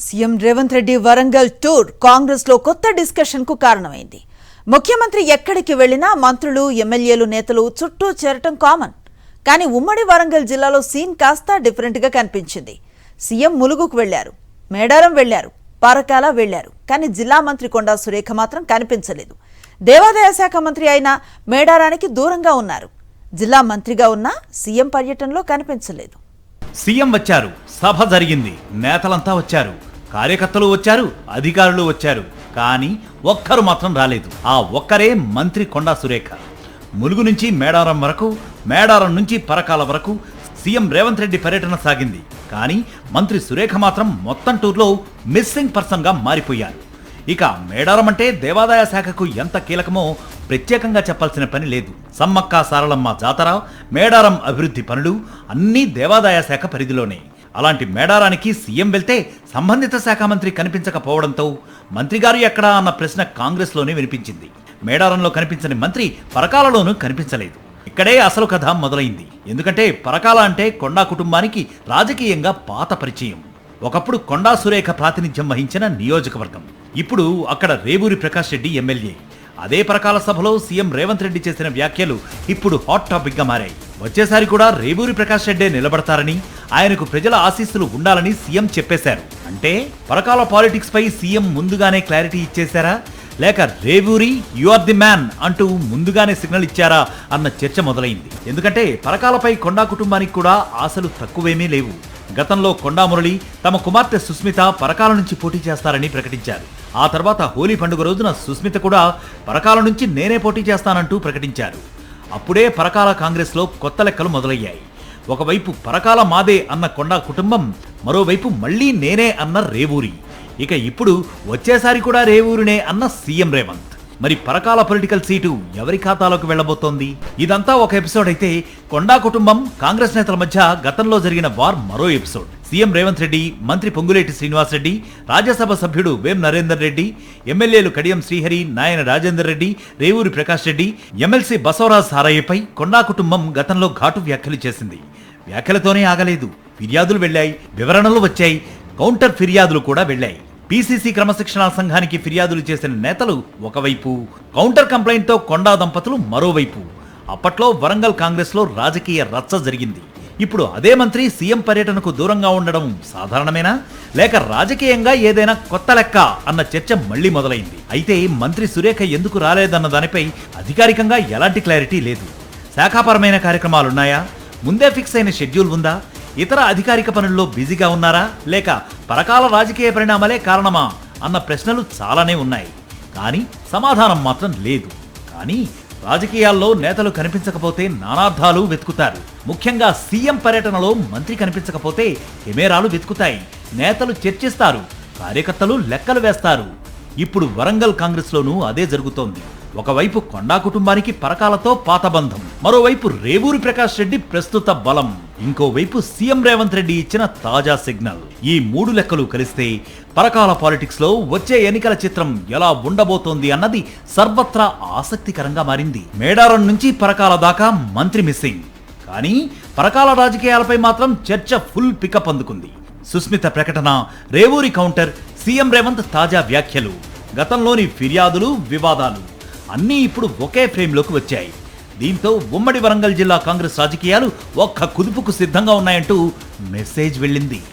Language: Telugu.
సీఎం రేవంత్ రెడ్డి వరంగల్ టూర్ కాంగ్రెస్ లో కొత్త డిస్కషన్ కు కారణమైంది. ముఖ్యమంత్రి ఎక్కడికి వెళ్లినా మంత్రులు, ఎమ్మెల్యేలు, నేతలు చుట్టూ చేరటం కామన్. కానీ ఉమ్మడి వరంగల్ జిల్లాలో సీన్ కాస్త డిఫరెంట్ గా కనిపించింది. సీఎం ములుగుకు వెళ్లారు, మేడారం వెళ్లారు, పరకాల వెళ్లారు. కానీ జిల్లా మంత్రి కొండా సురేఖ మాత్రం కనిపించలేదు. దేవాదాయ శాఖ మంత్రి అయిన మేడారానికి దూరంగా ఉన్నారు. జిల్లా మంత్రిగా ఉన్న సీఎం పర్యటనలో కనిపించలేదు. సీఎం వచ్చారు, సభ జరిగింది, నేతలంతా వచ్చారు, కార్యకర్తలు వచ్చారు, అధికారులు వచ్చారు. కానీ ఒక్కరు మాత్రం రాలేదు. ఆ ఒక్కరే మంత్రి కొండా సురేఖ. ములుగు నుంచి మేడారం వరకు, మేడారం నుంచి పరకాల వరకు సీఎం రేవంత్ రెడ్డి పర్యటన సాగింది. కానీ మంత్రి సురేఖ మాత్రం మొత్తం టూర్లో మిస్సింగ్ పర్సన్ గా మారిపోయారు. ఇక మేడారం అంటే దేవాదాయ శాఖకు ఎంత కీలకమో ప్రత్యేకంగా చెప్పాల్సిన పని లేదు. సమ్మక్క సారలమ్మ జాతర, మేడారం అభివృద్ధి పనులు అన్నీ దేవాదాయ శాఖ పరిధిలోనే. అలాంటి మేడారానికి సీఎం వెళ్తే సంబంధిత శాఖ మంత్రి కనిపించకపోవడంతో మంత్రిగారు ఎక్కడా అన్న ప్రశ్న కాంగ్రెస్లోనే వినిపించింది. మేడారంలో కనిపించని మంత్రి పరకాలలోనూ కనిపించలేదు. ఇక్కడే అసలు కథ మొదలైంది. ఎందుకంటే పరకాల అంటే కొండా కుటుంబానికి రాజకీయంగా పాత పరిచయం. ఒకప్పుడు కొండా సురేఖ ప్రాతినిధ్యం వహించిన నియోజకవర్గం. ఇప్పుడు అక్కడ రేవూరి ప్రకాష్ రెడ్డి ఎమ్మెల్యే. అదే పరకాల సభలో సీఎం రేవంత్ రెడ్డి చేసిన వ్యాఖ్యలు ఇప్పుడు హాట్ టాపిక్ గా మారాయి. వచ్చేసారి కూడా రేవూరి ప్రకాష్ రెడ్డే నిలబడతారని, ఆయనకు ప్రజల ఆశీస్సులు ఉండాలని సీఎం చెప్పేశారు. అంటే పరకాల పాలిటిక్స్ పై సీఎం ముందుగానే క్లారిటీ ఇచ్చేశారా, లేక Revuri you are the man అంటూ ముందుగానే సిగ్నల్ ఇచ్చారా అన్న చర్చ మొదలైంది. ఎందుకంటే పరకాలపై కొండా కుటుంబానికి కూడా ఆశలు తక్కువేమీ లేవు. గతంలో కొండా మురళి తమ కుమార్తె సుస్మిత పరకాల నుంచి పోటీ చేస్తారని ప్రకటించారు. ఆ తర్వాత హోలీ పండుగ రోజున సుస్మిత కూడా పరకాల నుంచి నేనే పోటీ చేస్తానంటూ ప్రకటించారు. అప్పుడే పరకాల కాంగ్రెస్లో కొత్త లెక్కలు మొదలయ్యాయి. ఒకవైపు పరకాల మాదే అన్న కొండా కుటుంబం, మరోవైపు మళ్లీ నేనే అన్న రేవూరి. ఇక ఇప్పుడు వచ్చేసారి కూడా రేవూరినే అన్న సీఎం రేవంత్. మరి పరకాల పొలిటికల్ సీటు ఎవరి ఖాతాలోకి వెళ్లబోతోంది? ఇదంతా ఒక ఎపిసోడ్ అయితే, కొండా కుటుంబం, కాంగ్రెస్ నేతల మధ్య గతంలో జరిగిన వార్ మరో ఎపిసోడ్. సీఎం రేవంత్ రెడ్డి, మంత్రి పొంగులేటి శ్రీనివాసరెడ్డి, రాజ్యసభ సభ్యుడు వేం నరేందర్ రెడ్డి, ఎమ్మెల్యేలు కడియం శ్రీహరి, నాయన రాజేందర్ రెడ్డి, రేవూరి ప్రకాష్ రెడ్డి, ఎమ్మెల్సీ బసవరాజ్ సారయ్యపై కొండా కుటుంబం గతంలో ఘాటు వ్యాఖ్యలు చేసింది. వ్యాఖ్యలతోనే ఆగలేదు. ఫిర్యాదులు వెళ్లాయి, వివరణలు వచ్చాయి, కౌంటర్ ఫిర్యాదులు కూడా వెళ్లాయి. పీసీసీ క్రమశిక్షణా సంఘానికి ఫిర్యాదులు చేసిన నేతలు ఒకవైపు, కౌంటర్ కంప్లైంట్తో కొండా దంపతులు మరోవైపు. అప్పట్లో వరంగల్ కాంగ్రెస్లో రాజకీయ రచ్చ జరిగింది. ఇప్పుడు అదే మంత్రి సీఎం పర్యటనకు దూరంగా ఉండడం సాధారణమేనా, లేక రాజకీయంగా ఏదైనా కొత్త లెక్క అన్న చర్చ మళ్లీ మొదలైంది. అయితే మంత్రి సురేఖ ఎందుకు రాలేదన్న దానిపై అధికారికంగా ఎలాంటి క్లారిటీ లేదు. శాఖాపరమైన కార్యక్రమాలున్నాయా, ముందే ఫిక్స్ అయిన షెడ్యూల్ ఉందా, ఇతర అధికారిక పనుల్లో బిజీగా ఉన్నారా, లేక పరకాల రాజకీయ పరిణామాలే కారణమా అన్న ప్రశ్నలు చాలానే ఉన్నాయి. కానీ సమాధానం మాత్రం లేదు. కానీ రాజకీయాల్లో నేతలు కనిపించకపోతే నానార్థాలు వెతుకుతారు. ముఖ్యంగా సీఎం పర్యటనలో మంత్రి కనిపించకపోతే కెమెరాలు వెతుకుతాయి, నేతలు చర్చిస్తారు, కార్యకర్తలు లెక్కలు వేస్తారు. ఇప్పుడు వరంగల్ కాంగ్రెస్లోనూ అదే జరుగుతోంది. ఒకవైపు కొండా కుటుంబానికి పరకాలతో పాత బంధం, మరోవైపు రేవూరి ప్రకాష్ రెడ్డి ప్రస్తుత బలం, ఇంకోవైపు సీఎం రేవంత్ రెడ్డి ఇచ్చిన తాజా సిగ్నల్. ఈ మూడు లెక్కలు కలిస్తే పరకాల పాలిటిక్స్ లో వచ్చే ఎన్నికల చిత్రం ఎలా ఉండబోతోంది అన్నది సర్వత్రా ఆసక్తికరంగా మారింది. మేడారం నుంచి పరకాల దాకా మంత్రి మిస్సింగ్. కానీ పరకాల రాజకీయాలపై మాత్రం చర్చ ఫుల్ పికప్ అందుకుంది. సుస్మిత ప్రకటన, రేవూరి కౌంటర్, సీఎం రేవంత్ తాజా వ్యాఖ్యలు, గతంలోని ఫిర్యాదులు, వివాదాలు అన్నీ ఇప్పుడు ఒకే ఫ్రేమ్లోకి వచ్చాయి. దీంతో ఉమ్మడి వరంగల్ జిల్లా కాంగ్రెస్ రాజకీయాలు ఒక్క కుదుపుకు సిద్ధంగా ఉన్నాయంటూ మెసేజ్ వెళ్ళింది.